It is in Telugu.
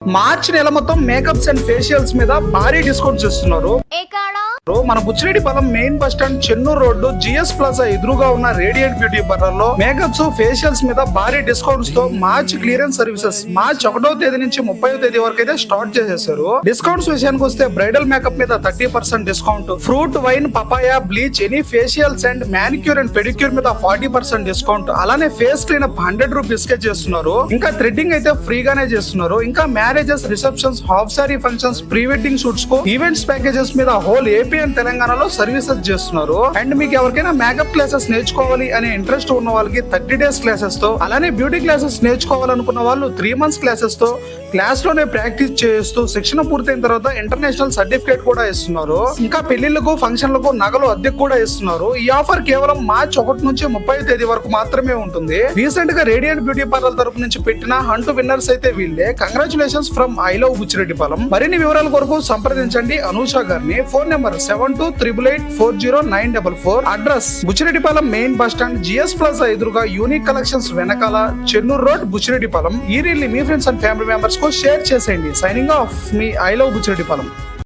మార్చి నెల మొత్తం మేకప్స్ అండ్ ఫేషియల్స్ మీద భారీ డిస్కౌంట్స్ ఇస్తున్నారు. మన Buchireddypalem main bus stand Chennur road GS plaza ఎదురుగా ఉన్న రేడియంట్ బ్యూటీ పార్లర్ లో మేకప్స్ ఫేషియల్స్ మీద భారీ డిస్కౌంట్స్ తో మార్చ్ క్లియరెన్స్ సర్వీసెస్ మార్చ్ 1వ తేదీ నుంచి 30వ తేదీ వరకు అయితే స్టార్ట్ చేసేసారు. డిస్కౌంట్స్ విషయానికి వస్తే బ్రైడల్ మేకప్ మీద 30% discount, fruit wine papaya bleach any facials and manicure and pedicure మీద 40% డిస్కౌంట్, అలానే ఫేస్ క్లీన్ అప్ 100 రూపీస్ కే చేస్తున్నారు. ఇంకా థ్రెడ్డింగ్ అయితే ఫ్రీగానే చేస్తున్నారు. ఇంకా marriages, receptions, half sorry functions, pre wedding shoots కు ఈవెంట్స్ ప్యాకేజెస్ మీద హోల్ ఏపీ అండ్ తెలంగాణలో సర్వీసెస్ చేస్తున్నారు. అండ్ మీకు ఎవరికైనా మేకప్ క్లాసెస్ నేర్చుకోవాలి అనే ఇంట్రెస్ట్ ఉన్న వాళ్ళకి 30 days క్లాసెస్ తో, అలానే బ్యూటీ క్లాసెస్ నేర్చుకోవాలనుకున్న వాళ్ళు 3 months క్లాసెస్ తో క్లాస్ లోనే ప్రాక్టీస్ చేస్తూ శిక్షణ పూర్తయిన తర్వాత ఇంటర్నేషనల్ సర్టిఫికేట్ కూడా ఇస్తున్నారు. ఇంకా పెళ్లిళ్లకు, ఫంక్షన్లకు నగలు అద్దెకు కూడా ఇస్తున్నారు. ఈ ఆఫర్ కేవలం మార్చ్ 1 నుంచి 30వ తేదీ వరకు మాత్రమే ఉంటుంది. రీసెంట్ గా రేడియంట్ బ్యూటీ పార్లర్ తరపు నుంచి పెట్టిన హంట్ విన్నర్స్ అయితే వీళ్ళే. Congratulations from I love Buchireddypalem. మరిన్ని వివరాల కొరకు సంప్రదించండి అనూష గారిని. Phone number 7288840944. Address Buchireddypalem main bus stand GS plaza ఎదురుగా యూనిక్ కలెక్షన్స్ వెనకాల చెన్నూరు రోడ్ బుచ్చిరెడ్డిపాలెం. ఈ రీల్ మీ ఫ్రెండ్స్ అండ్ ఫ్యామిలీ మెంబర్స్ కు షేర్ చేసేయండి. సైనింగ్ ఆఫ్ మీ ఐ లవ్ బుచ్చిరెడ్డిపాలెం.